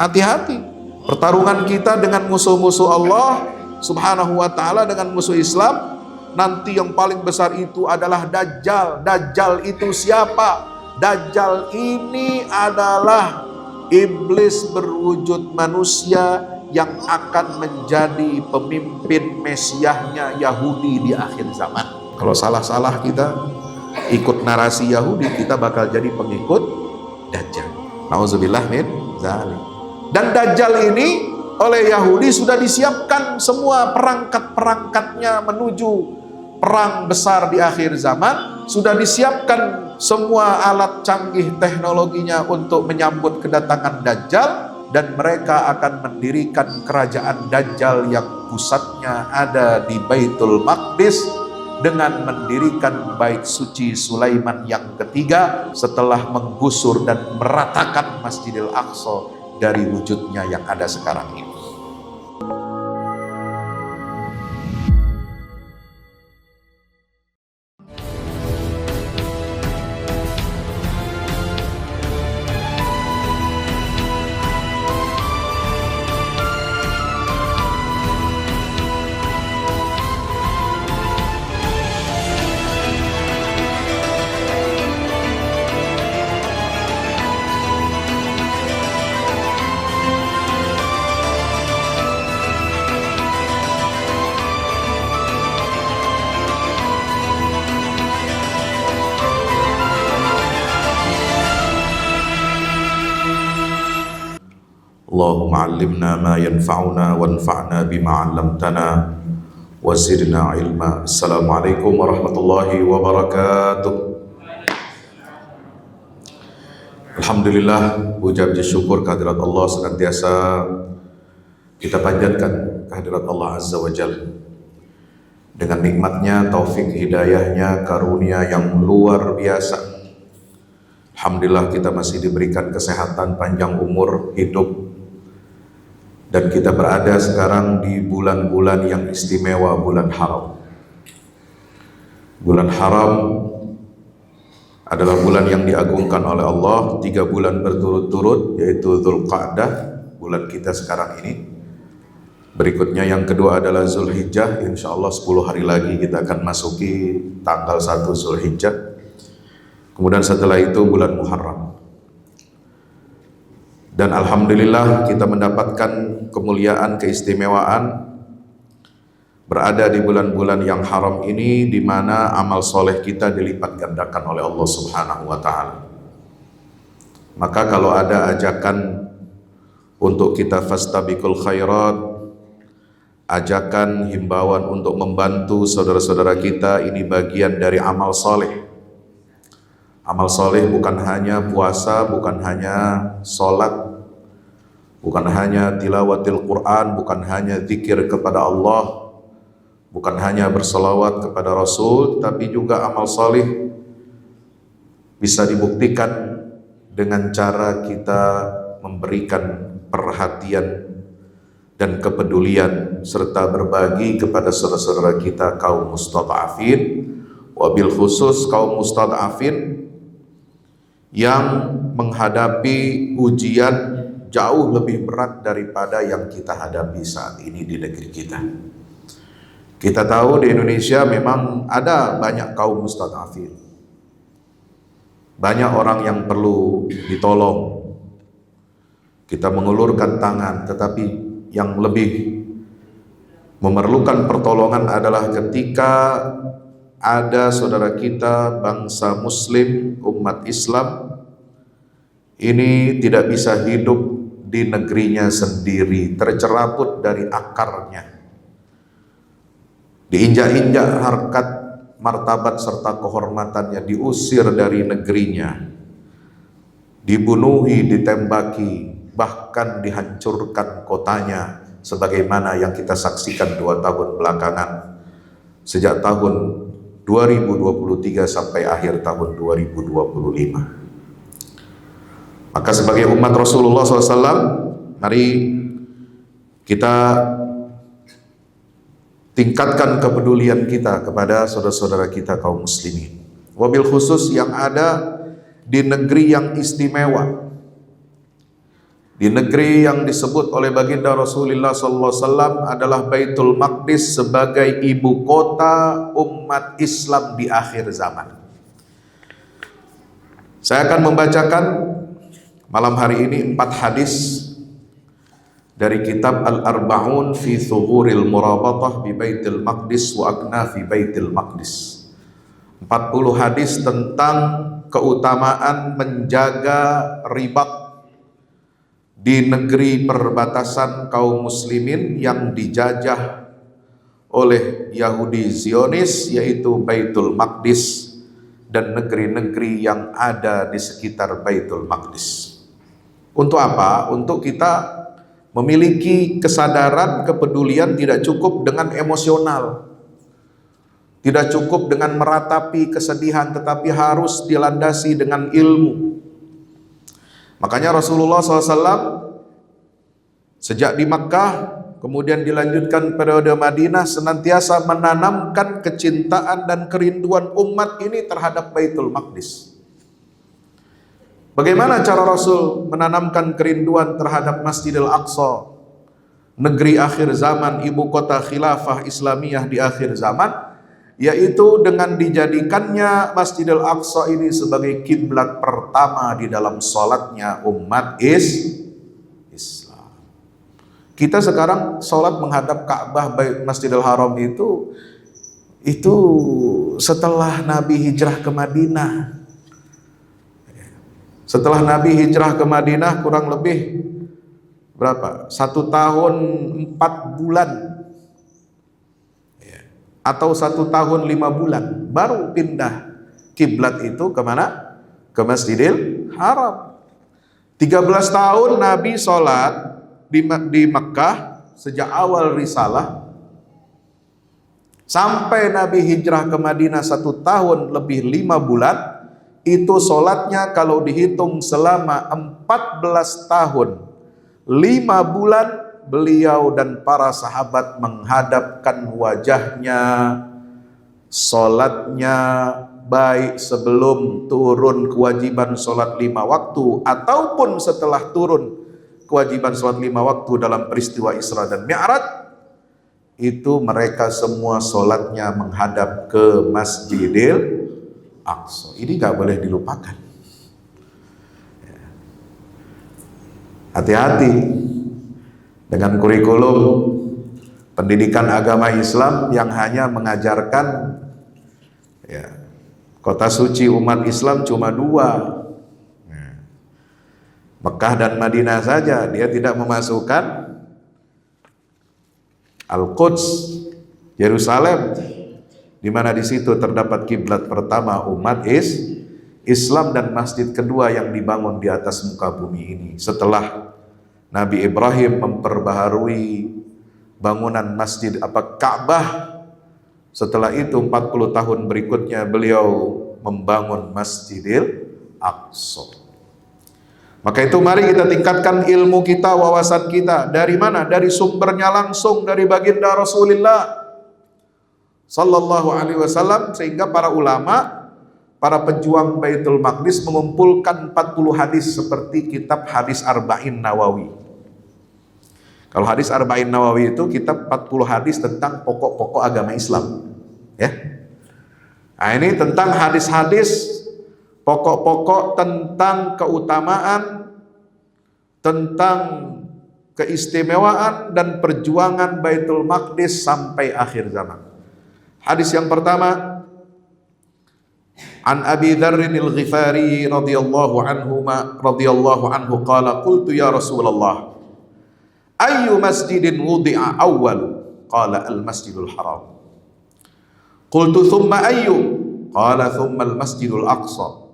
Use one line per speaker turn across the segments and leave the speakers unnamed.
Hati-hati. Pertarungan kita dengan musuh-musuh Allah Subhanahu wa ta'ala, dengan musuh Islam, nanti yang paling besar itu adalah Dajjal. Dajjal itu siapa? Dajjal ini adalah iblis berwujud manusia yang akan menjadi pemimpin mesiahnya Yahudi di akhir zaman. Kalau salah-salah kita ikut narasi Yahudi, kita bakal jadi pengikut Dajjal. Nauzubillah min dzalik. Dan Dajjal ini oleh Yahudi sudah disiapkan semua perangkat-perangkatnya menuju perang besar di akhir zaman. Sudah disiapkan semua alat canggih teknologinya untuk menyambut kedatangan Dajjal, dan mereka akan mendirikan kerajaan Dajjal yang pusatnya ada di Baitul Maqdis, dengan mendirikan bait suci Sulaiman yang ketiga setelah menggusur dan meratakan Masjidil Aqsa dari wujudnya yang ada sekarang ini. Allahumma 'allimna ma yanfa'una wanfa'na bima 'allamtana wa zidna ilma. Assalamualaikum warahmatullahi wabarakatuh. Alhamdulillah, puja puji syukur kehadirat Allah senantiasa kita panjatkan kehadirat Allah Azza wa Jalla. Dengan nikmatnya, taufik hidayahnya, karunia yang luar biasa, alhamdulillah kita masih diberikan kesehatan, panjang umur, hidup. Dan kita berada sekarang di bulan-bulan yang istimewa, bulan haram. Bulan haram adalah bulan yang diagungkan oleh Allah 3 bulan berturut-turut, yaitu Dzulqa'dah, bulan kita sekarang ini. Berikutnya yang kedua adalah Zulhijjah, insya Allah 10 hari lagi kita akan masuki tanggal 1 Zulhijjah. Kemudian setelah itu bulan Muharram. Dan alhamdulillah kita mendapatkan kemuliaan, keistimewaan berada di bulan-bulan yang haram ini, di mana amal soleh kita dilipat gandakan oleh Allah Subhanahu wa ta'ala. Maka kalau ada ajakan untuk kita fastabiqul khairat, ajakan, himbauan untuk membantu saudara-saudara kita, ini bagian dari amal soleh. Amal soleh bukan hanya puasa, bukan hanya sholat, bukan hanya tilawatil Quran, bukan hanya zikir kepada Allah, bukan hanya berselawat kepada Rasul, tapi juga amal soleh bisa dibuktikan dengan cara kita memberikan perhatian dan kepedulian serta berbagi kepada saudara-saudara kita kaum mustad'afin, wabil khusus kaum mustad'afin yang menghadapi ujian jauh lebih berat daripada yang kita hadapi saat ini di negeri kita. Kita tahu di Indonesia memang ada banyak kaum mustad'afin, banyak orang yang perlu ditolong. Kita mengulurkan tangan, tetapi yang lebih memerlukan pertolongan adalah ketika ada saudara kita bangsa muslim, umat Islam ini tidak bisa hidup di negerinya sendiri, tercerabut dari akarnya, diinjak-injak harkat, martabat serta kehormatannya, diusir dari negerinya, dibunuhi, ditembaki, bahkan dihancurkan kotanya, sebagaimana yang kita saksikan 2 tahun belakangan, sejak tahun 2023 sampai akhir tahun 2025. Maka sebagai umat Rasulullah SAW, mari kita tingkatkan kepedulian kita kepada saudara-saudara kita kaum muslimin, wabil khusus yang ada di negeri yang istimewa, Di negeri yang disebut oleh baginda Rasulullah SAW adalah Baitul Maqdis sebagai ibu kota umat Islam di akhir zaman. Saya akan membacakan malam hari ini 4 hadis dari kitab Al-Arba'un fi Thughuril Murabatah bi Baitil Maqdis wa Aknafi Baitil Maqdis. 40 hadis tentang keutamaan menjaga ribat di negeri perbatasan kaum muslimin yang dijajah oleh Yahudi Zionis, yaitu Baitul Maqdis dan negeri-negeri yang ada di sekitar Baitul Maqdis. Untuk apa? Untuk kita memiliki kesadaran, kepedulian tidak cukup dengan emosional, tidak cukup dengan meratapi kesedihan, tetapi harus dilandasi dengan ilmu. Makanya Rasulullah SAW sejak di Makkah, kemudian dilanjutkan periode Madinah, senantiasa menanamkan kecintaan dan kerinduan umat ini terhadap Baitul Maqdis. Bagaimana cara Rasul menanamkan kerinduan terhadap Masjidil Aqsa, negeri akhir zaman, ibu kota khilafah Islamiyah di akhir zaman? Yaitu dengan dijadikannya Masjidil Aqsa ini sebagai kiblat pertama di dalam sholatnya umat Islam. Kita sekarang sholat menghadap Ka'bah, Masjidil Haram itu setelah Nabi hijrah ke Madinah. Setelah Nabi hijrah ke Madinah kurang lebih berapa? 1 tahun 4 bulan. Atau 1 tahun 5 bulan baru pindah kiblat itu kemana? Ke Masjidil Haram. 13 tahun Nabi sholat di Mekah sejak awal risalah sampai Nabi hijrah ke Madinah 1 tahun lebih 5 bulan. Itu sholatnya kalau dihitung selama 14 tahun 5 bulan beliau dan para sahabat menghadapkan wajahnya, sholatnya baik sebelum turun kewajiban sholat 5 waktu ataupun setelah turun kewajiban sholat 5 waktu dalam peristiwa Isra dan Mi'raj, itu mereka semua sholatnya menghadap ke Masjidil Aqsa. Ini gak boleh dilupakan. Hati-hati dengan kurikulum pendidikan agama Islam yang hanya mengajarkan kota suci umat Islam cuma 2, Mekah dan Madinah saja. Dia tidak memasukkan Al-Quds, Yerusalem, di mana di situ terdapat kiblat pertama umat Islam dan masjid kedua yang dibangun di atas muka bumi ini setelah Nabi Ibrahim memperbaharui bangunan masjid Ka'bah. Setelah itu 40 tahun berikutnya beliau membangun Masjidil Aqsa. Maka itu mari kita tingkatkan ilmu kita, wawasan kita. Dari mana? Dari sumbernya langsung dari baginda Rasulullah Sallallahu Alaihi Wasallam, sehingga para ulama, para pejuang Baitul Maqdis mengumpulkan 40 hadis seperti kitab Hadis Arba'in Nawawi. Kalau Hadis Arba'in Nawawi itu kitab 40 hadis tentang pokok-pokok agama Islam, ya. Nah, ini tentang hadis-hadis pokok-pokok tentang keutamaan, tentang keistimewaan dan perjuangan Baitul Maqdis sampai akhir zaman. Hadis yang pertama, an Abi Dzarrin al-Ghifari radhiyallahu anhu qala qultu ya Rasulullah ayyu masjidin wudi'a awwal? Qala al-Masjidul Haram. Qultu thumma ayyu? Qala thumma al-Masjidul Aqsa.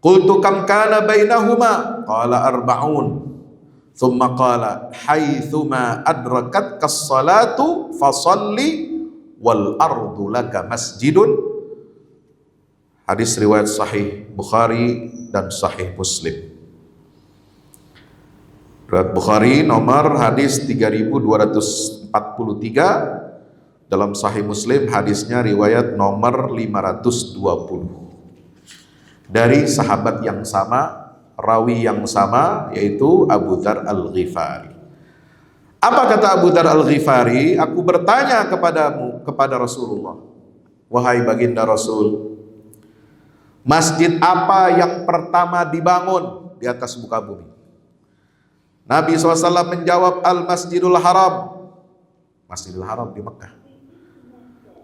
Qultu kam kana bainahuma? Qala 40. Thumma qala haitsuma adrakatka as-salatu fasalli wal ardu laka masjidun. Hadis riwayat sahih Bukhari dan sahih Muslim. Riwayat Bukhari nomor hadis 3243, dalam sahih Muslim hadisnya riwayat nomor 520. Dari sahabat yang sama, rawi yang sama, yaitu Abu Dzar Al-Ghifari. Apa kata Abu Dzar Al-Ghifari? Aku bertanya kepada Rasulullah, wahai baginda Rasul, masjid apa yang pertama dibangun di atas muka bumi? Nabi SAW menjawab, Al-Masjidul Haram. Masjidil Haram di Mekah.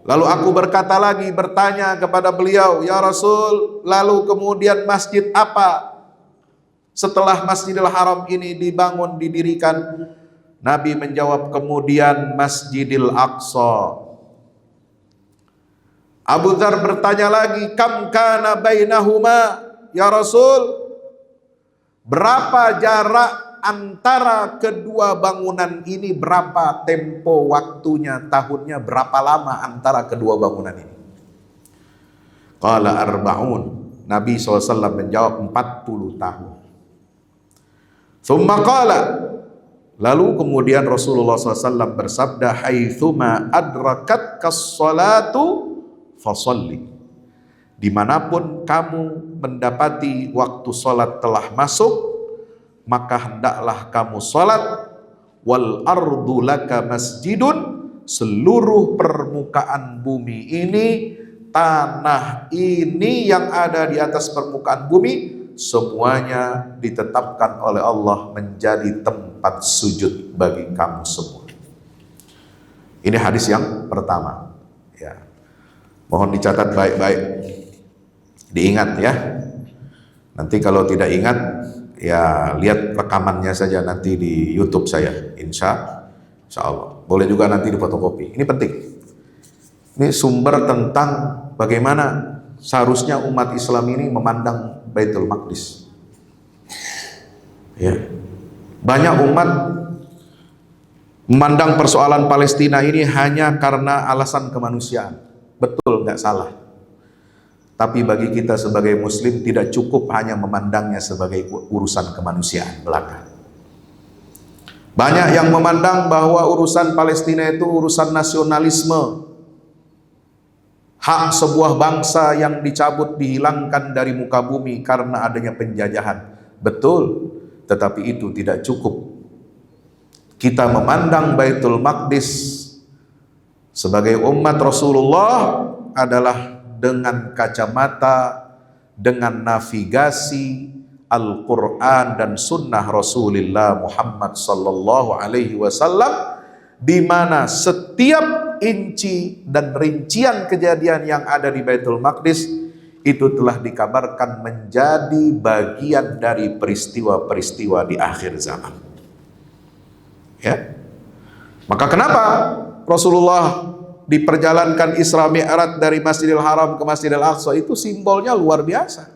Lalu aku bertanya kepada beliau, ya Rasul, lalu kemudian masjid apa setelah Masjidil Haram ini didirikan? Nabi menjawab, kemudian Masjidil Aqsa. Abu Dzar bertanya lagi, kam kana bainahuma ya Rasul? Berapa jarak antara kedua bangunan ini, berapa tempo waktunya, tahunnya, berapa lama antara kedua bangunan ini? Qala arba'un. Nabi SAW menjawab 40 tahun. Thumma qala. Lalu kemudian Rasulullah SAW bersabda, haitsuma adrakatka sholatu fasalli. Dimanapun kamu mendapati waktu sholat telah masuk, maka hendaklah kamu sholat. Wal ardu laka masjidun. Seluruh permukaan bumi ini, tanah ini yang ada di atas permukaan bumi, semuanya ditetapkan oleh Allah menjadi tempat sujud bagi kamu semua. Ini hadis yang pertama, ya. Mohon dicatat baik-baik, diingat ya. Nanti kalau tidak ingat, ya lihat rekamannya saja nanti di YouTube saya, insya Allah. Boleh juga nanti di fotokopi. Ini penting. Ini sumber tentang bagaimana seharusnya umat Islam ini memandang Baitul Maqdis. Ya. Banyak umat memandang persoalan Palestina ini hanya karena alasan kemanusiaan. Betul, nggak salah. Tapi bagi kita sebagai muslim tidak cukup hanya memandangnya sebagai urusan kemanusiaan belaka. Banyak yang memandang bahwa urusan Palestina itu urusan nasionalisme. Hak sebuah bangsa yang dicabut, dihilangkan dari muka bumi karena adanya penjajahan. Betul, tetapi itu tidak cukup. Kita memandang Baitul Maqdis sebagai umat Rasulullah adalah dengan kacamata, dengan navigasi Al-Quran dan Sunnah Rasulullah Muhammad Sallallahu Alaihi Wasallam, di mana setiap inci dan rincian kejadian yang ada di Baitul Maqdis itu telah dikabarkan menjadi bagian dari peristiwa-peristiwa di akhir zaman. Ya, maka kenapa Rasulullah diperjalankan Isra Mi'raj dari Masjidil Haram ke Masjidil Aqsa? Itu simbolnya luar biasa.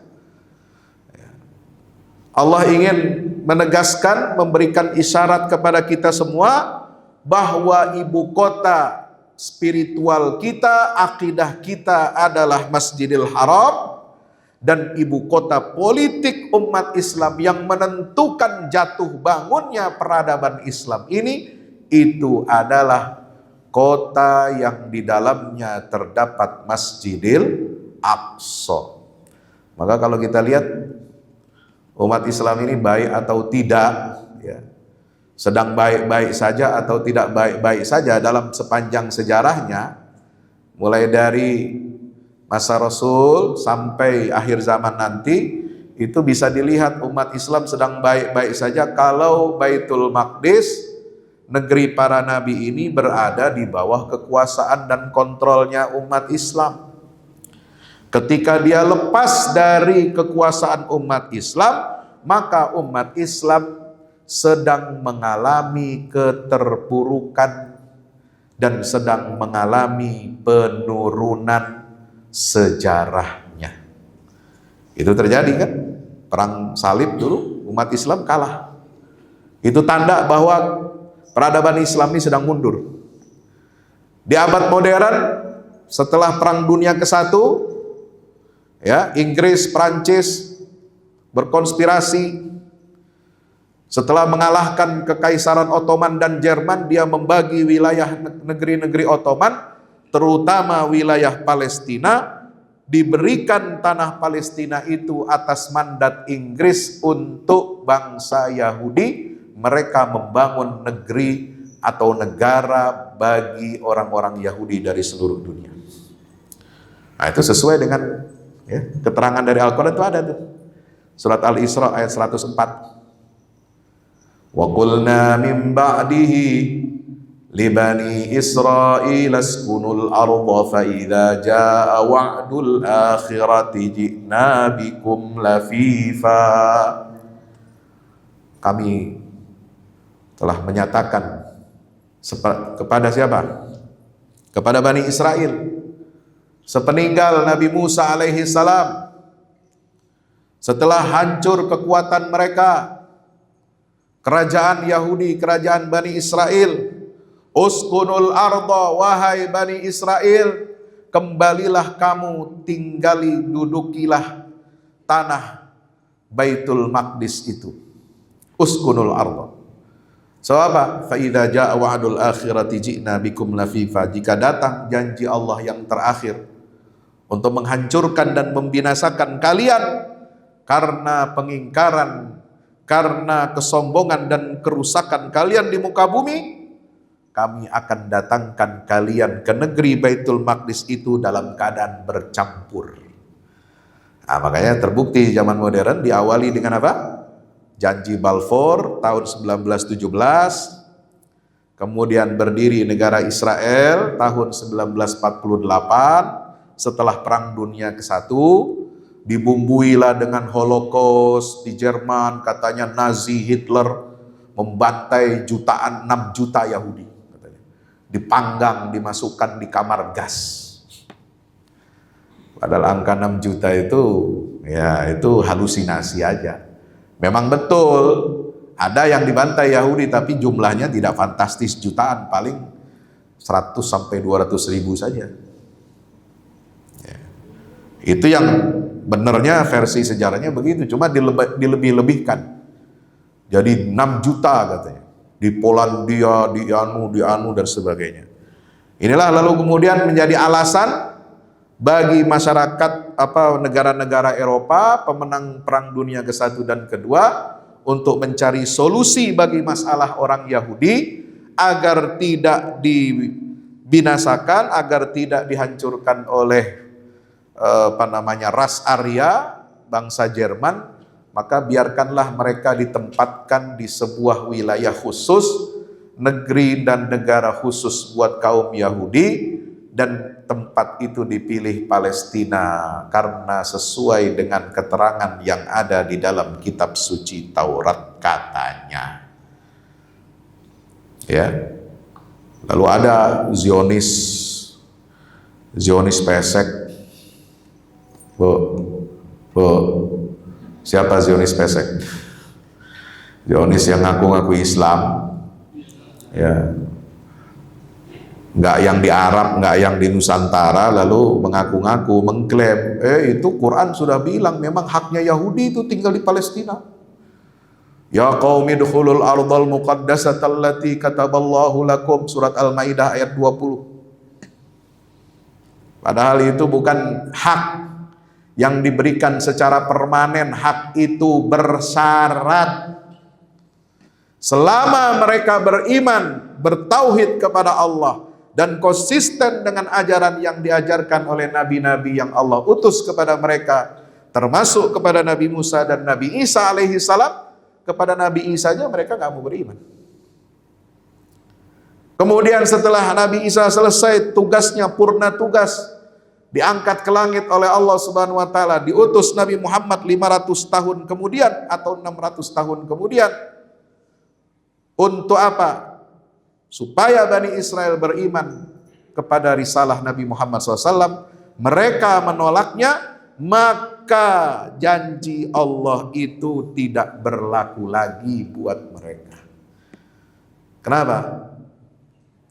Allah ingin menegaskan, memberikan isyarat kepada kita semua bahwa ibu kota spiritual kita, akidah kita adalah Masjidil Haram, dan ibu kota politik umat Islam yang menentukan jatuh bangunnya peradaban Islam ini, itu adalah kota yang di dalamnya terdapat Masjidil Aqsa. Maka kalau kita lihat umat Islam ini baik atau tidak, ya, sedang baik-baik saja atau tidak baik-baik saja dalam sepanjang sejarahnya, mulai dari masa Rasul sampai akhir zaman nanti, itu bisa dilihat umat Islam sedang baik-baik saja kalau Baitul Maqdis, negeri para nabi ini, berada di bawah kekuasaan dan kontrolnya umat Islam. Ketika dia lepas dari kekuasaan umat Islam, maka umat Islam sedang mengalami keterpurukan dan sedang mengalami penurunan sejarahnya. Itu terjadi kan? Perang salib dulu umat Islam kalah. Itu tanda bahwa peradaban Islam ini sedang mundur. Di abad modern, setelah Perang Dunia ke-1, ya, Inggris, Prancis berkonspirasi. Setelah mengalahkan Kekaisaran Ottoman dan Jerman, dia membagi wilayah negeri-negeri Ottoman, terutama wilayah Palestina, diberikan tanah Palestina itu atas mandat Inggris untuk bangsa Yahudi, mereka membangun negeri atau negara bagi orang-orang Yahudi dari seluruh dunia. Nah, itu sesuai dengan keterangan dari Al-Quran itu ada tuh. Surat Al-Isra ayat 104. Wa qulna min ba'dihi li bani Israil askunul arda fa idza jaa wa'dul akhirati ji'na bikum lafifa. Kami telah menyatakan kepada siapa? Kepada Bani Israel sepeninggal Nabi Musa alaihi salam, setelah hancur kekuatan mereka, kerajaan Yahudi, kerajaan Bani Israel, uskunul arda, wahai Bani Israel, kembalilah kamu, tinggali, dudukilah tanah Baitul Maqdis itu. Uskunul arda. So apa? Fa idza jaa wa'dul akhirati ji'na bikum lafifa. Jika datang janji Allah yang terakhir untuk menghancurkan dan membinasakan kalian karena pengingkaran, karena kesombongan dan kerusakan kalian di muka bumi, kami akan datangkan kalian ke negeri Baitul Maqdis itu dalam keadaan bercampur. Nah, makanya terbukti zaman modern diawali dengan apa? Janji Balfour tahun 1917, kemudian berdiri negara Israel tahun 1948 setelah Perang Dunia ke-1, dibumbuilah dengan Holocaust di Jerman, katanya Nazi Hitler membantai jutaan, 6 juta Yahudi, katanya. Dipanggang, dimasukkan di kamar gas. Padahal angka 6 juta itu, ya itu halusinasi aja. Memang betul, ada yang dibantai Yahudi, tapi jumlahnya tidak fantastis, jutaan, paling 100 sampai 200 ribu saja. Ya. Itu yang benernya versi sejarahnya begitu, cuma dilebih-lebihkan. Jadi 6 juta katanya. Di Polandia, di anu dan sebagainya. Inilah lalu kemudian menjadi alasan bagi masyarakat negara-negara Eropa pemenang Perang Dunia ke-1 dan ke-2 untuk mencari solusi bagi masalah orang Yahudi agar tidak dibinasakan, agar tidak dihancurkan oleh ras Arya, bangsa Jerman, maka biarkanlah mereka ditempatkan di sebuah wilayah khusus, negeri dan negara khusus buat kaum Yahudi, dan tempat itu dipilih Palestina karena sesuai dengan keterangan yang ada di dalam kitab suci Taurat katanya. Ya. Lalu ada Zionis pesek. Bu, siapa Zionis pesek? Zionis yang ngaku-ngaku Islam, ya, nggak yang di Arab, nggak yang di Nusantara, lalu mengaku-ngaku, mengklaim, itu Quran sudah bilang memang haknya Yahudi itu tinggal di Palestina. Ya qaumi dukhulul ardal muqaddasata allati kataballahu lakum, surat Al-Maidah ayat 20. Padahal itu bukan hak yang diberikan secara permanen, hak itu bersyarat. Selama mereka beriman, bertauhid kepada Allah, dan konsisten dengan ajaran yang diajarkan oleh nabi-nabi yang Allah utus kepada mereka, termasuk kepada Nabi Musa dan Nabi Isa alaihi salam. Kepada Nabi Isa aja mereka nggak mau beriman. Kemudian setelah Nabi Isa selesai tugasnya, purna tugas, diangkat ke langit oleh Allah Subhanahu wa taala, diutus Nabi Muhammad 500 tahun kemudian atau 600 tahun kemudian. Untuk apa? Supaya Bani Israel beriman kepada risalah Nabi Muhammad SAW. Mereka menolaknya, maka janji Allah itu tidak berlaku lagi buat mereka. Kenapa?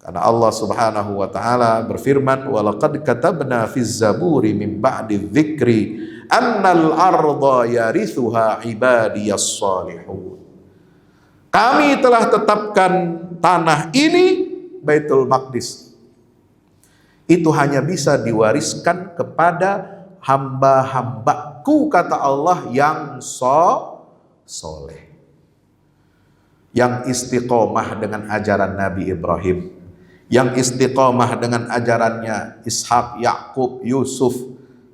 Karena Allah Subhanahu wa taala berfirman, "Walaqad katabna fiz zaburi min ba'di dzikri annal arda yarithuha ibadiyas salihun." Kami telah tetapkan tanah ini, Baitul Maqdis, itu hanya bisa diwariskan kepada hamba-hambaku, kata Allah, yang soleh, yang istiqomah dengan ajaran Nabi Ibrahim, yang istiqomah dengan ajarannya Ishak, Yakub, Yusuf,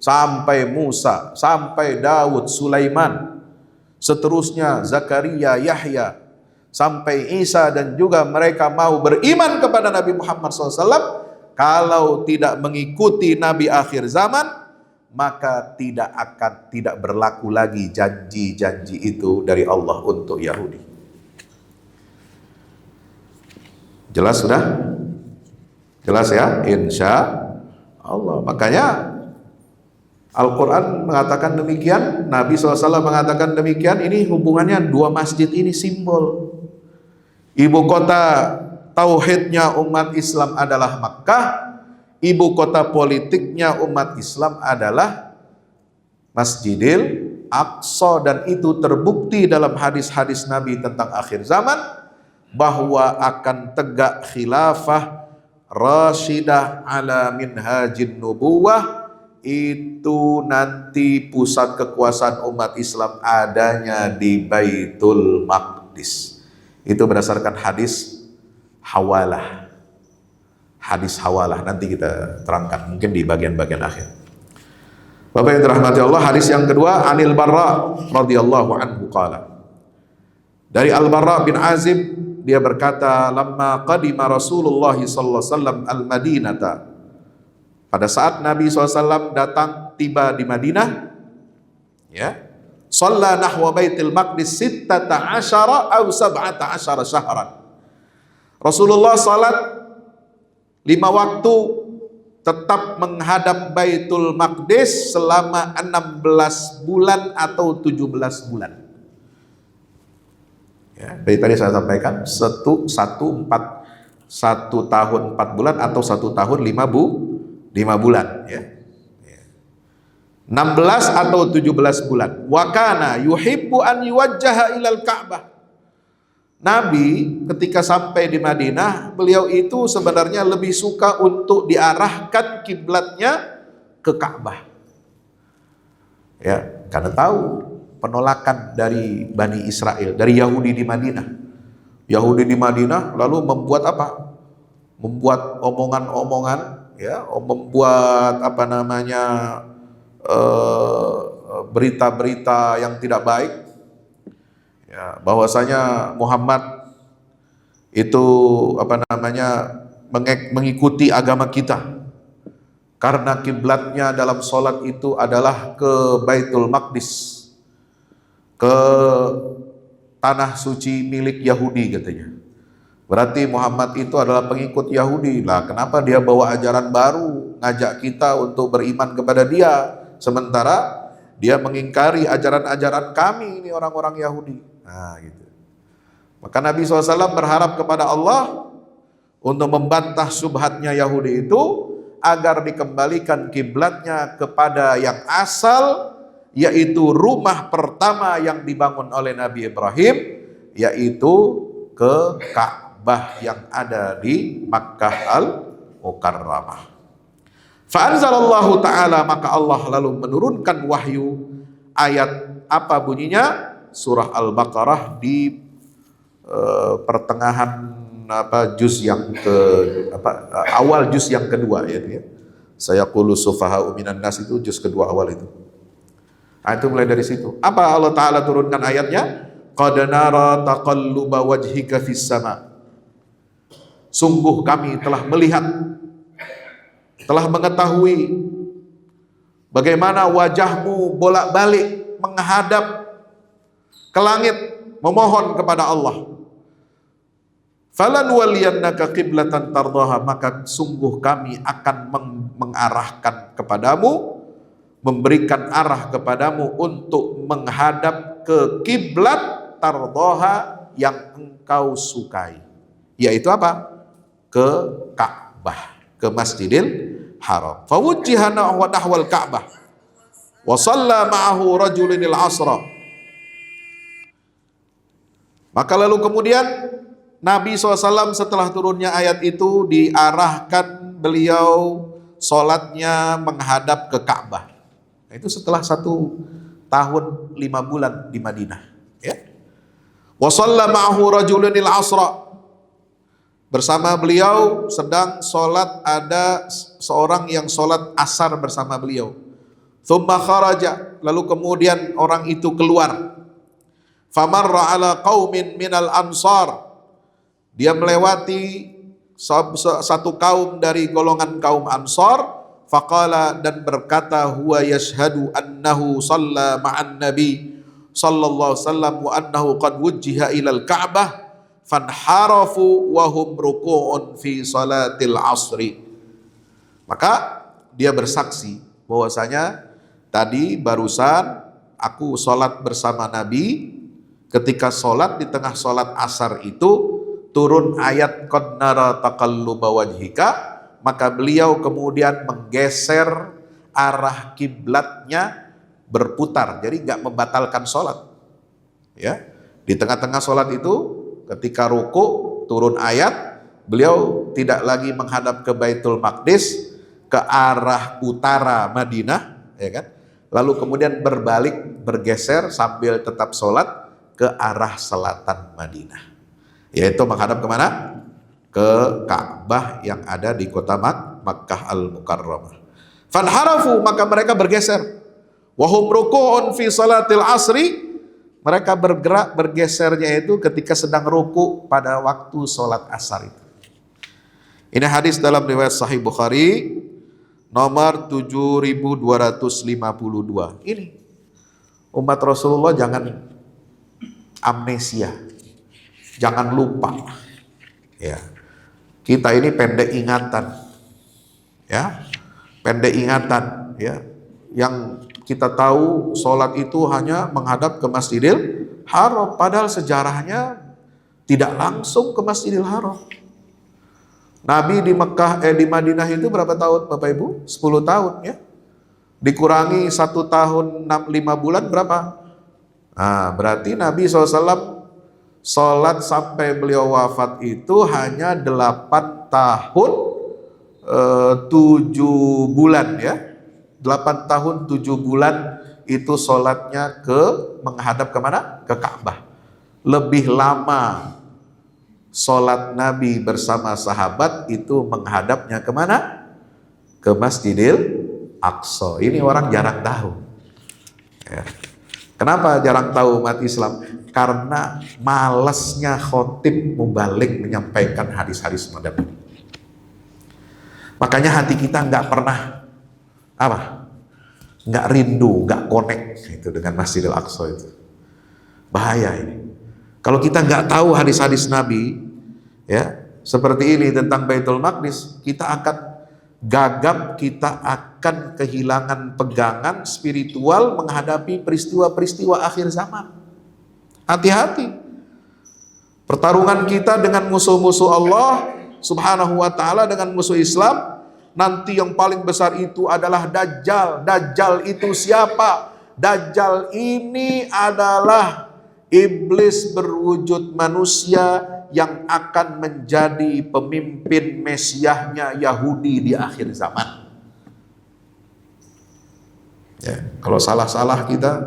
sampai Musa, sampai Daud, Sulaiman, seterusnya Zakaria, Yahya, sampai Isa, dan juga mereka mau beriman kepada Nabi Muhammad SAW. Kalau tidak mengikuti Nabi akhir zaman, maka tidak berlaku lagi janji-janji itu dari Allah untuk Yahudi. Jelas sudah? Jelas ya? Insya Allah. Makanya Al-Quran mengatakan demikian, Nabi SAW mengatakan demikian. Ini hubungannya dua masjid ini simbol. Ibu kota tauhidnya umat Islam adalah Makkah, ibu kota politiknya umat Islam adalah Masjidil Aqsa, dan itu terbukti dalam hadis-hadis Nabi tentang akhir zaman bahwa akan tegak khilafah Rashidah ala minhajin nubuwah. Itu nanti pusat kekuasaan umat Islam adanya di Baitul Maqdis. Itu berdasarkan hadis hawalah. Hadis hawalah nanti kita terangkan mungkin di bagian-bagian akhir. Bapak yang dirahmati Allah, hadis yang kedua, Anil Barra radhiyallahu anhu qala. Dari Al-Barra bin Azib, dia berkata, lamma qadima Rasulullah sallallahu alaihi wasallam al-Madinata. Pada saat Nabi SAW datang tiba di Madinah, ya, shalla nahwa Baitul Maqdis 16 atau 17 syahran. Rasulullah salat 5 waktu tetap menghadap Baitul Maqdis selama 16 bulan atau 17 bulan. Ya, dari tadi saya sampaikan 1 tahun 4 bulan atau 1 tahun 5 bulan, ya. 16 atau 17 bulan. Wa kana yuhibbu an yuwajjaha ilal Ka'bah. Nabi ketika sampai di Madinah, beliau itu sebenarnya lebih suka untuk diarahkan kiblatnya ke Ka'bah. Ya, karena tahu penolakan dari Bani Israel, dari Yahudi di Madinah. Yahudi di Madinah lalu membuat apa? Membuat omongan-omongan, ya, membuat berita-berita yang tidak baik, ya, bahwasanya Muhammad itu mengikuti agama kita karena kiblatnya dalam sholat itu adalah ke Baitul Maqdis, ke tanah suci milik Yahudi katanya. Berarti Muhammad itu adalah pengikut Yahudi. Lah, kenapa dia bawa ajaran baru, ngajak kita untuk beriman kepada dia, sementara dia mengingkari ajaran-ajaran kami ini orang-orang Yahudi. Nah, gitu. Maka Nabi SAW berharap kepada Allah untuk membantah syubhatnya Yahudi itu, agar dikembalikan kiblatnya kepada yang asal, yaitu rumah pertama yang dibangun oleh Nabi Ibrahim, yaitu ke Ka'bah yang ada di Makkah Al-Mukarramah. Fa'anzalallahu ta'ala, maka Allah lalu menurunkan wahyu. Ayat apa bunyinya? Surah Al-Baqarah di pertengahan juz yang awal juz yang kedua, ya. Sayaqulu sufaha'u minan nas, itu juz kedua awal itu. Nah, itu mulai dari situ. Apa Allah Ta'ala turunkan ayatnya? Qad nara taqalluba wajhika fis sama. Sungguh kami telah melihat, telah mengetahui bagaimana wajahmu bolak-balik menghadap ke langit memohon kepada Allah. Falan waliyannaka qiblatan tardaha, maka sungguh kami akan mengarahkan kepadamu, memberikan arah kepadamu untuk menghadap ke kiblat tardaha yang engkau sukai, yaitu apa? Ke Ka'bah, ke Masjidil Haram. Fawujjiha nahwal Ka'bah wa shalla ma'ahu rajulunil asra. Maka lalu kemudian Nabi SAW setelah turunnya ayat itu diarahkan beliau sholatnya menghadap ke Ka'bah. Itu setelah 1 tahun 5 bulan di Madinah. Ya. Wa shalla ma'ahu rajulun al-'asra. Bersama beliau sedang sholat, ada seorang yang sholat asar bersama beliau. Thumma kharaja, lalu kemudian orang itu keluar. Famarra ala qaumin minal ansar, dia melewati satu kaum dari golongan kaum Ansar. Faqala, dan berkata, huwa yashhadu annahu shalla ma'an nabi sallallahu alaihi wasallam wa annahu qad wujjiha ilal ka'bah fanharafu wa hum ruku'un fi salatil asri. Maka dia bersaksi bahwasanya tadi barusan aku sholat bersama Nabi. Ketika sholat, di tengah sholat asar itu turun ayat qad nara taqalluba wajhika, maka beliau kemudian menggeser arah kiblatnya, berputar, jadi nggak membatalkan sholat. Ya, di tengah-tengah sholat itu ketika ruku turun ayat, beliau tidak lagi menghadap ke Baitul Maqdis, ke arah utara Madinah, ya kan? Lalu kemudian berbalik, bergeser sambil tetap sholat ke arah selatan Madinah, yaitu menghadap kemana? Ke Ka'bah yang ada di kota Makkah Al-Mukarramah. Fanharafu, maka mereka bergeser. Wahum ruku'un fi salatil asri, mereka bergerak bergesernya itu ketika sedang ruku pada waktu sholat asar itu. Ini hadis dalam riwayat Sahih Bukhari nomor 7252. Ini umat Rasulullah jangan amnesia, jangan lupa. Ya, kita ini pendek ingatan, ya, pendek ingatan, ya. Yang kita tahu sholat itu hanya menghadap ke Masjidil Haram, padahal sejarahnya tidak langsung ke Masjidil Haram. Nabi di di Madinah itu berapa tahun, Bapak Ibu? 10 tahun, ya. Dikurangi 1 tahun 5 bulan berapa? Nah, berarti Nabi SAW sholat sampai beliau wafat itu hanya 8 tahun 7 bulan, ya. 8 tahun 7 bulan itu sholatnya menghadap kemana? Ke Ka'bah. Lebih lama sholat Nabi bersama sahabat itu menghadapnya kemana? Ke Masjidil Aqsa. Ini orang jarang tahu, ya. Kenapa jarang tahu umat Islam? Karena malasnya khotib mubalik menyampaikan hadis-hadis semacam ini. Makanya hati kita nggak pernah nggak rindu, nggak connect itu dengan Masjidil Aqsa itu. Bahaya ini. Kalau kita nggak tahu hadis-hadis Nabi, ya, seperti ini tentang Baitul Maqdis, kita akan gagap, kita akan kehilangan pegangan spiritual menghadapi peristiwa-peristiwa akhir zaman. Hati-hati. Pertarungan kita dengan musuh-musuh Allah Subhanahu wa ta'ala, dengan musuh Islam, nanti yang paling besar itu adalah Dajjal. Dajjal itu siapa? Dajjal ini adalah iblis berwujud manusia yang akan menjadi pemimpin mesiahnya Yahudi di akhir zaman. Ya, kalau salah-salah kita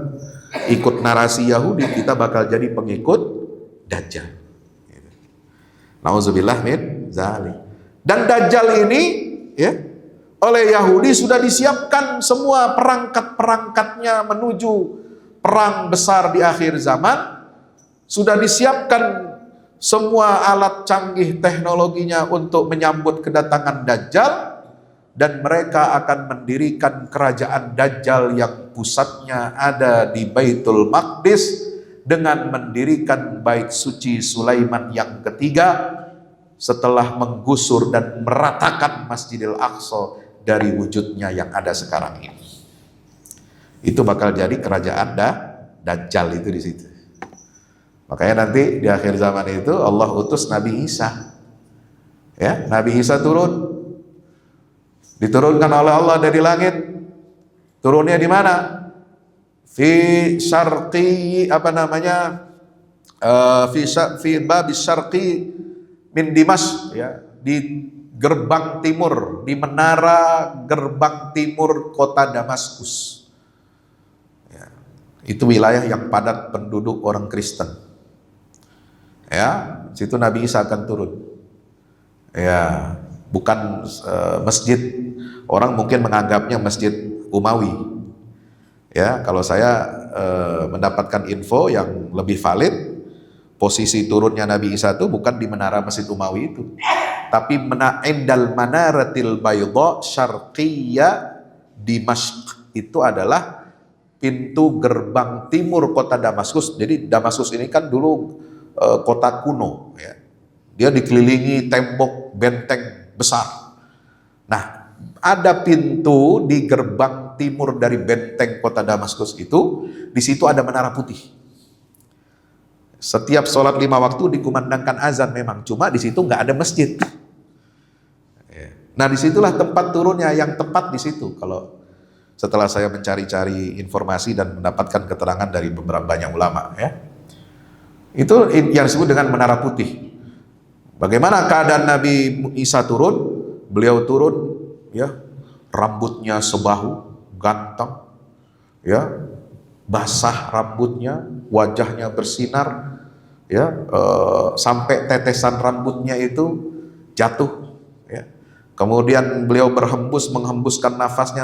ikut narasi Yahudi, kita bakal jadi pengikut Dajjal. Nauzubillah min zalik. Dan Dajjal ini, ya, oleh Yahudi sudah disiapkan semua perangkat-perangkatnya menuju perang besar di akhir zaman. Sudah disiapkan semua alat canggih teknologinya untuk menyambut kedatangan Dajjal, dan mereka akan mendirikan kerajaan Dajjal yang pusatnya ada di Baitul Maqdis dengan mendirikan Bait Suci Sulaiman yang ketiga setelah menggusur dan meratakan Masjidil Aqsa dari wujudnya yang ada sekarang ini. Itu bakal jadi kerajaan Dajjal itu di situ. Makanya nanti di akhir zaman itu Allah utus Nabi Isa. Ya, Nabi Isa turun. Diturunkan oleh Allah dari langit. Turunnya di mana? Fi syarqi fi babis syarqi min Dimash, ya, di gerbang timur, di menara gerbang timur kota Damaskus. Itu wilayah yang padat penduduk orang Kristen. Ya, situ Nabi Isa akan turun. Ya, bukan masjid. Orang mungkin menganggapnya masjid Umawi. Ya, kalau saya mendapatkan info yang lebih valid, posisi turunnya Nabi Isa itu bukan di menara Masjid Umawi itu, tapi indal manaratil bayda syarqiyya Dimashq. Itu adalah pintu gerbang timur kota Damaskus. Jadi Damaskus ini kan dulu kota kuno, ya. Dia dikelilingi tembok benteng besar. Nah, ada pintu di gerbang timur dari benteng kota Damaskus itu. Di situ ada menara putih. Setiap sholat 5 waktu dikumandangkan azan memang, cuma di situ nggak ada masjid. Nah, disitulah tempat turunnya, yang tepat di situ. Kalau setelah saya mencari-cari informasi dan mendapatkan keterangan dari beberapa banyak ulama, ya, itu yang disebut dengan menara putih. Bagaimana keadaan Nabi Isa turun? Beliau turun, ya, rambutnya sebahu, ganteng, ya, basah rambutnya, wajahnya bersinar, ya, sampai tetesan rambutnya itu jatuh, ya. Kemudian beliau menghembuskan nafasnya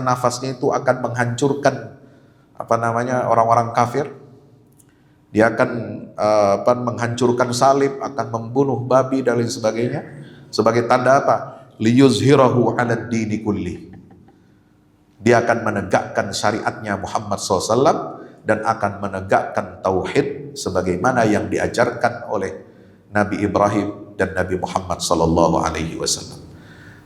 itu akan menghancurkan orang-orang kafir. Dia akan menghancurkan salib, akan membunuh babi dan lain sebagainya. Sebagai tanda apa? Liyuzhirahu 'alad dini kulli. Dia akan menegakkan syariatnya Muhammad SAW dan akan menegakkan tauhid sebagaimana yang diajarkan oleh Nabi Ibrahim dan Nabi Muhammad SAW.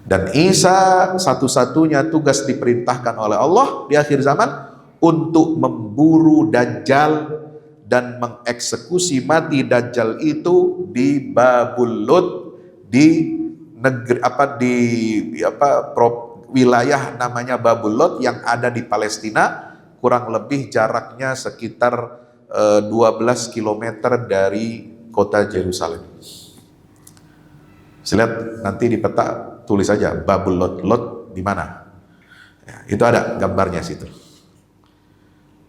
Dan Isa satu-satunya tugas diperintahkan oleh Allah di akhir zaman untuk memburu Dajjal dan mengeksekusi mati Dajjal itu di Babul Lut, di wilayah namanya Babul Lut yang ada di Palestina, kurang lebih jaraknya sekitar 12 km dari kota Yerusalem. Lihat nanti di peta, tulis saja Babul Lut. Lut di mana? Ya, itu ada gambarnya situ.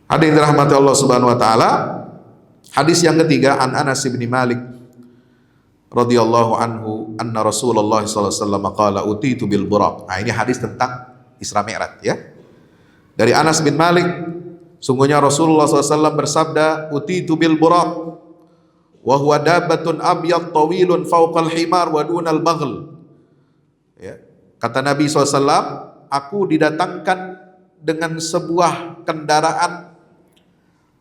Hadirin dirahmati Allah Subhanahu wa taala. Hadis yang ketiga, an Anas bin Malik radhiyallahu anhu anna Rasulullah sallallahu alaihi wasallam qala utitu bil buraq. Nah, ini hadis tentang Isra Mi'raj, ya. Dari Anas bin Malik, sungguhnya Rasulullah SAW bersabda, utitu bil buraq wa huwa dabbatun abyad tawilun fawqal himar wa dunal baghl. Ya. Kata Nabi SAW, aku didatangkan dengan sebuah kendaraan,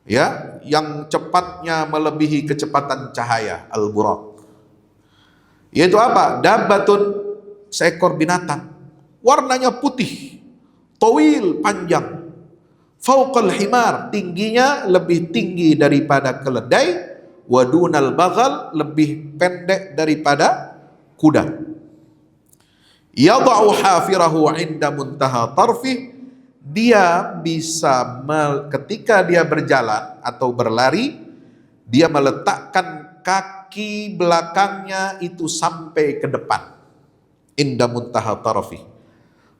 ya, yang cepatnya melebihi kecepatan cahaya, al-buraq. Yaitu apa? Dabbatun, seekor binatang, warnanya putih, tawil, panjang, fauqal himar, tingginya lebih tinggi daripada keledai, wadunal baghal, lebih pendek daripada kuda. Yada'u hafirahu 'inda muntaha tarfih, dia bisa ketika dia berjalan atau berlari, dia meletakkan kaki belakangnya itu sampai ke depan, inda muntaha tarfih.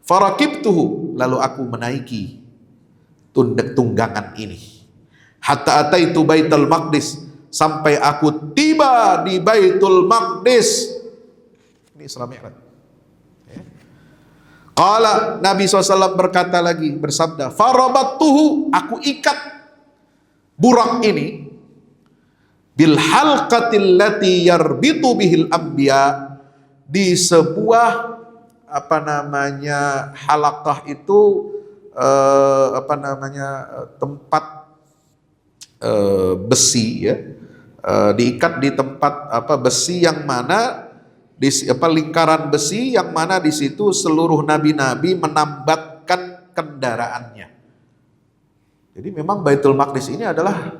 Farakibtuhu, lalu aku menaiki tunggangan ini, hatta ataitu Baitul Maqdis, sampai aku tiba di Baitul Maqdis. Ini Isra Mi'raj. Ya. Qala, Nabi SAW berkata lagi, bersabda, farabattuhu, aku ikat burak ini, bil halqatil lati yarbitu bihil anbiya, di sebuah halaqah itu tempat besi, ya, diikat di tempat besi yang mana di lingkaran besi yang mana di situ seluruh nabi-nabi menambatkan kendaraannya. Jadi memang Baitul Maqdis ini adalah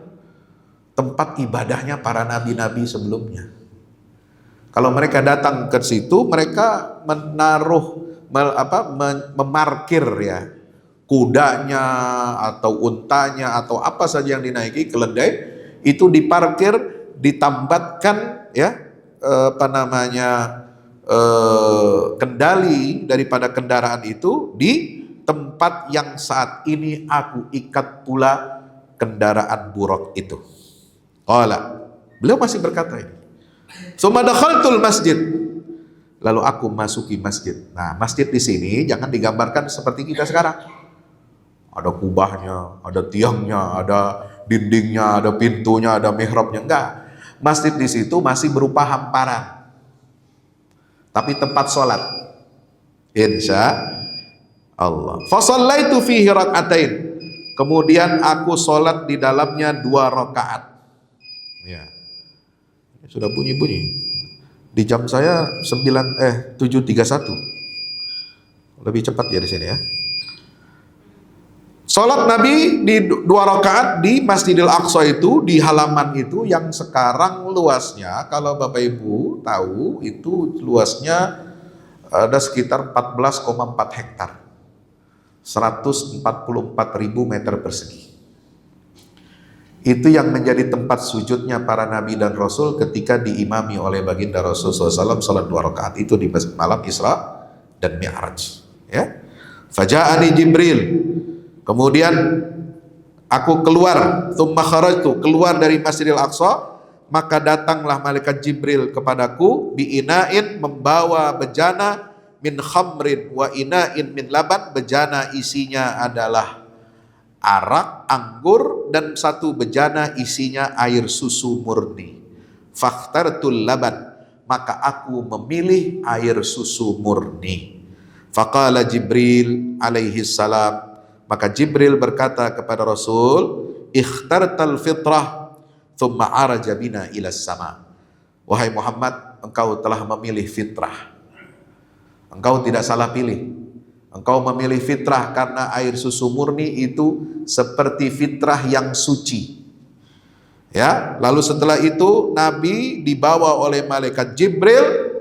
tempat ibadahnya para nabi-nabi sebelumnya. Kalau mereka datang ke situ, mereka memarkir, ya, kudanya atau untanya atau apa saja yang dinaiki, keledai, itu diparkir, ditambatkan, ya, kendali daripada kendaraan itu di tempat yang saat ini aku ikat pula kendaraan buruk itu. Qala, beliau masih berkata ini. Tsumma dakhaltul masjid. Lalu aku masuki masjid. Nah, masjid di sini jangan digambarkan seperti kita sekarang. Ada kubahnya, ada tiangnya, ada dindingnya, ada pintunya, ada mihrabnya. Enggak. Masjid di situ masih berupa hamparan. Tapi tempat sholat. Insya Allah. Fa shallaitu fihi rak'atain. Kemudian aku sholat di dalamnya 2 rakaat. Ya. Sudah bunyi-bunyi. Di jam saya 7.31. Lebih cepat ya di sini ya. Salat Nabi di 2 rakaat di Masjidil Aqsa itu, di halaman itu yang sekarang luasnya, kalau Bapak Ibu tahu, itu luasnya ada sekitar 14,4 hektar. 144.000 meter persegi. Itu yang menjadi tempat sujudnya para nabi dan rasul ketika diimami oleh baginda Rasul SAW salat 2 rakaat itu di malam Isra dan Mi'raj. Ya, Faja'ani Jibril. Kemudian aku keluar, tsumma kharajtu, keluar dari Masjidil Aqsa, maka datanglah malaikat Jibril kepadaku biina'in, membawa bejana min khamrin wa ina'in min laban. Bejana isinya adalah arak, anggur, dan 1 bejana isinya air susu murni. Fakhtartul laban, maka aku memilih air susu murni. Faqala Jibril alaihi salam, maka Jibril berkata kepada Rasul, ikhtartal fitrah thumma araja bina ila sama. Wahai Muhammad, engkau telah memilih fitrah. Engkau tidak salah pilih. Engkau memilih fitrah karena air susu murni itu seperti fitrah yang suci. Ya, lalu setelah itu Nabi dibawa oleh malaikat Jibril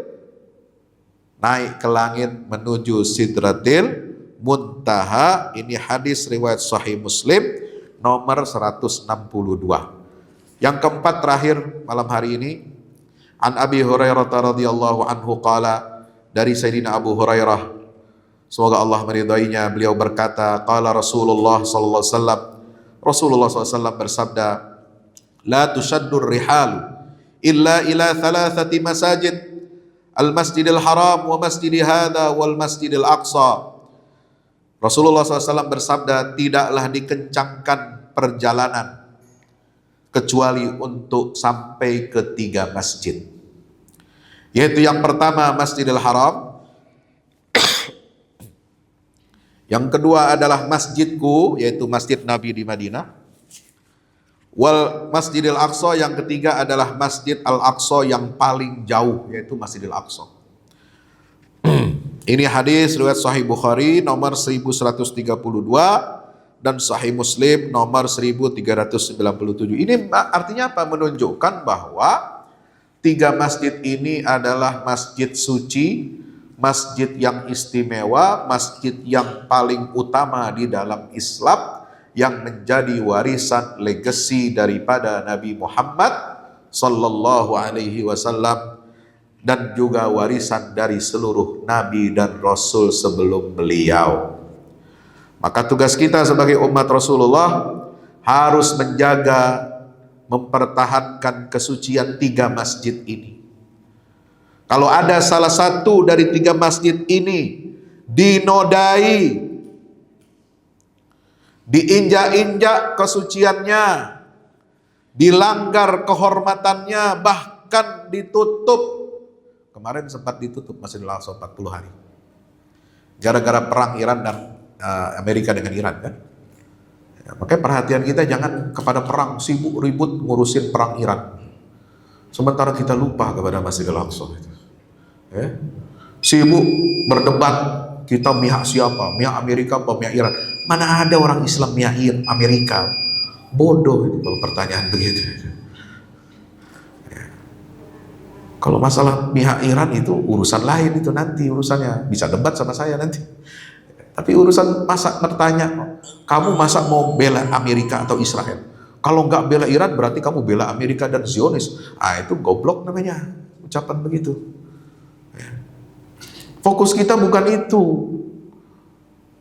naik ke langit menuju Sidratil Muntaha. Ini hadis riwayat Sahih Muslim nomor 162. Yang keempat terakhir malam hari ini, an Abi Hurairah radhiyallahu anhu qala, dari Sayyidina Abu Hurairah, semoga Allah meridainya, beliau berkata, qala Rasulullah sallallahu alaihi wasallam, Rasulullah SAW bersabda, la tushaddur rihalu illa ila 3 masajid, al-masjidil haram wa masjidi hadha wal masjidil aqsa. Rasulullah SAW bersabda, tidaklah dikencangkan perjalanan kecuali untuk sampai ke 3 masjid, yaitu yang pertama Masjidil Haram, yang kedua adalah masjidku, yaitu Masjid Nabi di Madinah, wal Masjidil Aqsa, yang ketiga adalah Masjid Al-Aqsa yang paling jauh, yaitu Masjidil Aqsa. Ini hadis riwayat Sahih Bukhari nomor 1132 dan Sahih Muslim nomor 1397. Ini artinya apa? Menunjukkan bahwa 3 masjid ini adalah masjid suci, masjid yang istimewa, masjid yang paling utama di dalam Islam, yang menjadi warisan legasi daripada Nabi Muhammad sallallahu alaihi wasallam, dan juga warisan dari seluruh nabi dan rasul sebelum beliau. Maka tugas kita sebagai umat Rasulullah harus menjaga, mempertahankan kesucian 3 masjid ini. Kalau ada salah satu dari 3 masjid ini dinodai, diinjak-injak kesuciannya, dilanggar kehormatannya, bahkan ditutup. Kemarin sempat ditutup Masjidil Aqsa 40 hari. Gara-gara perang Iran dan Amerika dengan Iran kan. Ya, makanya perhatian kita jangan kepada perang, sibuk ribut ngurusin perang Iran. Sementara kita lupa kepada Masjidil Aqsa itu. Ya. Sibuk berdebat, kita pihak siapa? Pihak Amerika apa pihak Iran? Mana ada orang Islam pihak Amerika? Bodoh itu kalau pertanyaan begitu. Kalau masalah pihak Iran itu urusan lain, itu nanti urusannya, bisa debat sama saya nanti. Tapi urusan masa bertanya, kamu masa mau bela Amerika atau Israel? Kalau nggak bela Iran berarti kamu bela Amerika dan Zionis. Itu goblok namanya, ucapan begitu. Fokus kita bukan itu.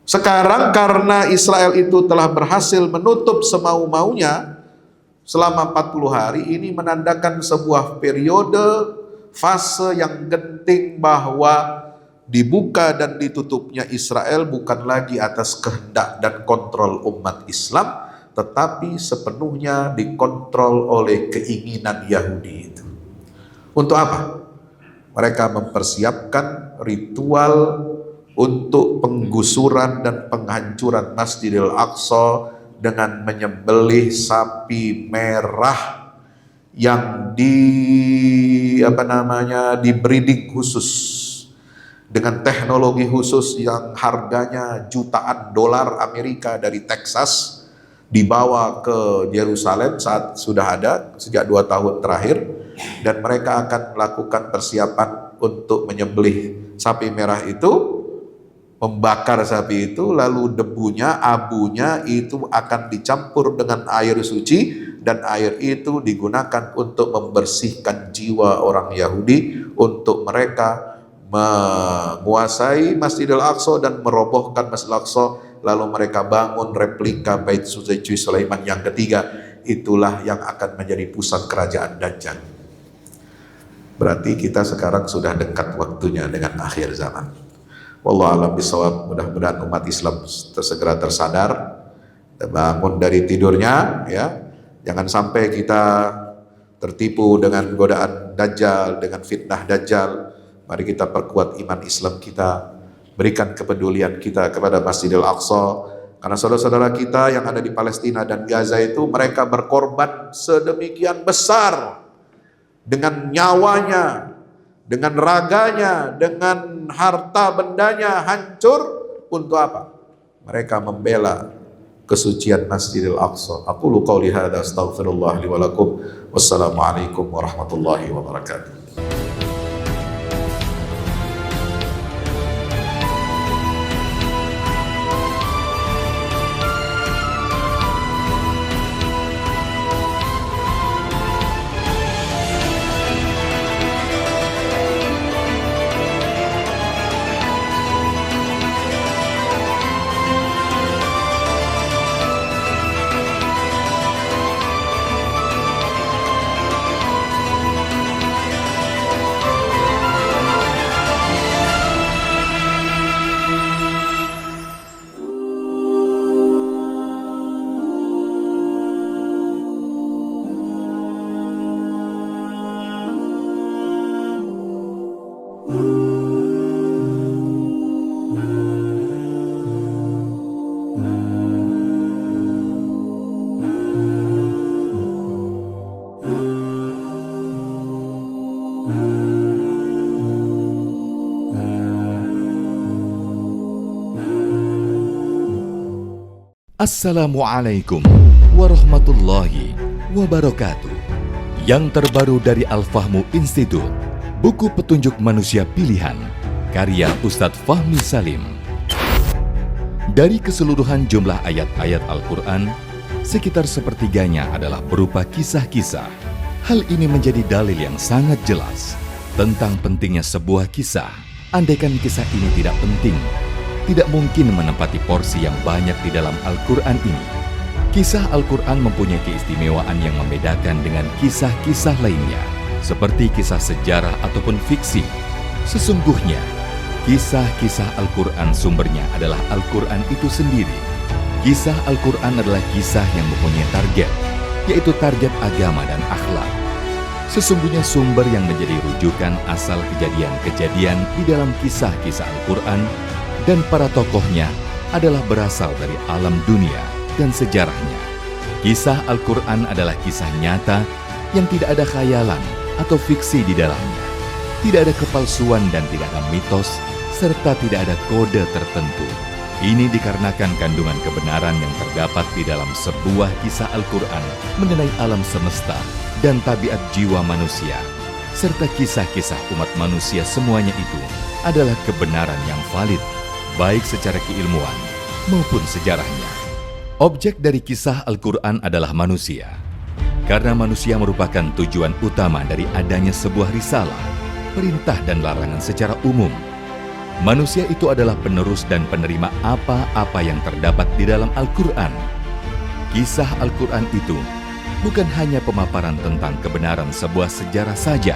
Sekarang karena Israel itu telah berhasil menutup semau-maunya selama 40 hari, ini menandakan sebuah periode fase yang genting bahwa dibuka dan ditutupnya Israel bukan lagi atas kehendak dan kontrol umat Islam, tetapi sepenuhnya dikontrol oleh keinginan Yahudi itu. Untuk apa? Mereka mempersiapkan ritual untuk penggusuran dan penghancuran Masjidil Aqsa dengan menyembelih sapi merah yang di breeding khusus dengan teknologi khusus yang harganya jutaan dolar Amerika dari Texas dibawa ke Yerusalem saat sudah ada sejak 2 tahun terakhir, dan mereka akan melakukan persiapan untuk menyembelih sapi merah itu, membakar sapi itu, lalu debunya, abunya itu akan dicampur dengan air suci, dan air itu digunakan untuk membersihkan jiwa orang Yahudi untuk mereka menguasai Masjidil Aqsa dan merobohkan Masjidil Aqsa, lalu mereka bangun replika Bait Suci Sulaiman yang ketiga. Itulah yang akan menjadi pusat kerajaan Dajjal. Berarti kita sekarang sudah dekat waktunya dengan akhir zaman. Wallahu a'lam bishawab. Mudah-mudahan umat Islam segera tersadar, bangun dari tidurnya, ya. Jangan sampai kita tertipu dengan godaan Dajjal, dengan fitnah Dajjal. Mari kita perkuat iman Islam kita, berikan kepedulian kita kepada Masjidil Aqsa, karena saudara-saudara kita yang ada di Palestina dan Gaza itu mereka berkorban sedemikian besar dengan nyawanya, dengan raganya, dengan harta bendanya hancur untuk apa? Mereka membela kesucian Masjidil Aqsa. Aqulu qouli hadza astaghfirullah li wa lakum. Wassalamualaikum warahmatullahi wabarakatuh.
Assalamualaikum warahmatullahi wabarakatuh. Yang terbaru dari Al-Fahmu Institute, buku petunjuk manusia pilihan, karya Ustadz Fahmi Salim. Dari keseluruhan jumlah ayat-ayat Al-Quran, sekitar sepertiganya adalah berupa kisah-kisah. Hal ini menjadi dalil yang sangat jelas tentang pentingnya sebuah kisah. Andaikan kisah ini tidak penting, tidak mungkin menempati porsi yang banyak di dalam Al-Quran ini. Kisah Al-Quran mempunyai keistimewaan yang membedakan dengan kisah-kisah lainnya, seperti kisah sejarah ataupun fiksi. Sesungguhnya, kisah-kisah Al-Quran sumbernya adalah Al-Quran itu sendiri. Kisah Al-Quran adalah kisah yang mempunyai target, yaitu target agama dan akhlak. Sesungguhnya sumber yang menjadi rujukan asal kejadian-kejadian di dalam kisah-kisah Al-Quran dan para tokohnya adalah berasal dari alam dunia dan sejarahnya. Kisah Al-Quran adalah kisah nyata yang tidak ada khayalan atau fiksi di dalamnya. Tidak ada kepalsuan dan tidak ada mitos, serta tidak ada kode tertentu. Ini dikarenakan kandungan kebenaran yang terdapat di dalam sebuah kisah Al-Quran mengenai alam semesta dan tabiat jiwa manusia, serta kisah-kisah umat manusia semuanya itu adalah kebenaran yang valid, baik secara keilmuan maupun sejarahnya. Objek dari kisah Al-Quran adalah manusia, karena manusia merupakan tujuan utama dari adanya sebuah risalah, perintah dan larangan secara umum. Manusia itu adalah penerus dan penerima apa-apa yang terdapat di dalam Al-Quran. Kisah Al-Quran itu bukan hanya pemaparan tentang kebenaran sebuah sejarah saja,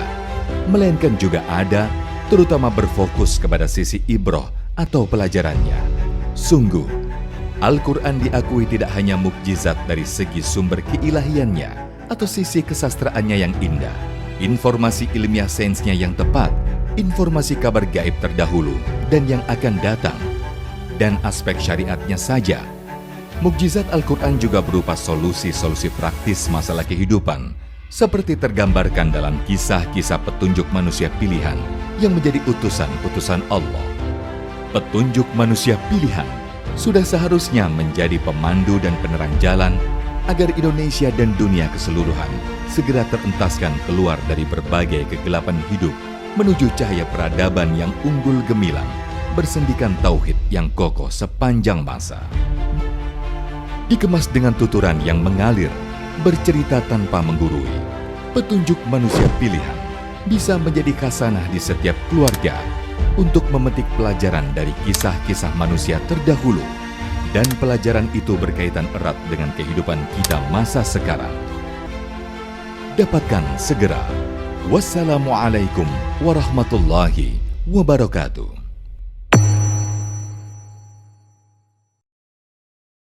melainkan juga ada, terutama berfokus kepada sisi ibrah atau pelajarannya. Sungguh, Al-Quran diakui tidak hanya mukjizat dari segi sumber keilahiannya atau sisi kesastraannya yang indah, informasi ilmiah sainsnya yang tepat, informasi kabar gaib terdahulu dan yang akan datang, dan aspek syariatnya saja. Mukjizat Al-Quran juga berupa solusi-solusi praktis masalah kehidupan, seperti tergambarkan dalam kisah-kisah petunjuk manusia pilihan yang menjadi utusan-utusan Allah. Petunjuk manusia pilihan sudah seharusnya menjadi pemandu dan penerang jalan agar Indonesia dan dunia keseluruhan segera terentaskan keluar dari berbagai kegelapan hidup menuju cahaya peradaban yang unggul gemilang, bersendikan tauhid yang kokoh sepanjang masa. Dikemas dengan tuturan yang mengalir, bercerita tanpa menggurui, petunjuk manusia pilihan bisa menjadi khasanah di setiap keluarga untuk memetik pelajaran dari kisah-kisah manusia terdahulu, dan pelajaran itu berkaitan erat dengan kehidupan kita masa sekarang. Dapatkan segera. Wassalamualaikum warahmatullahi wabarakatuh.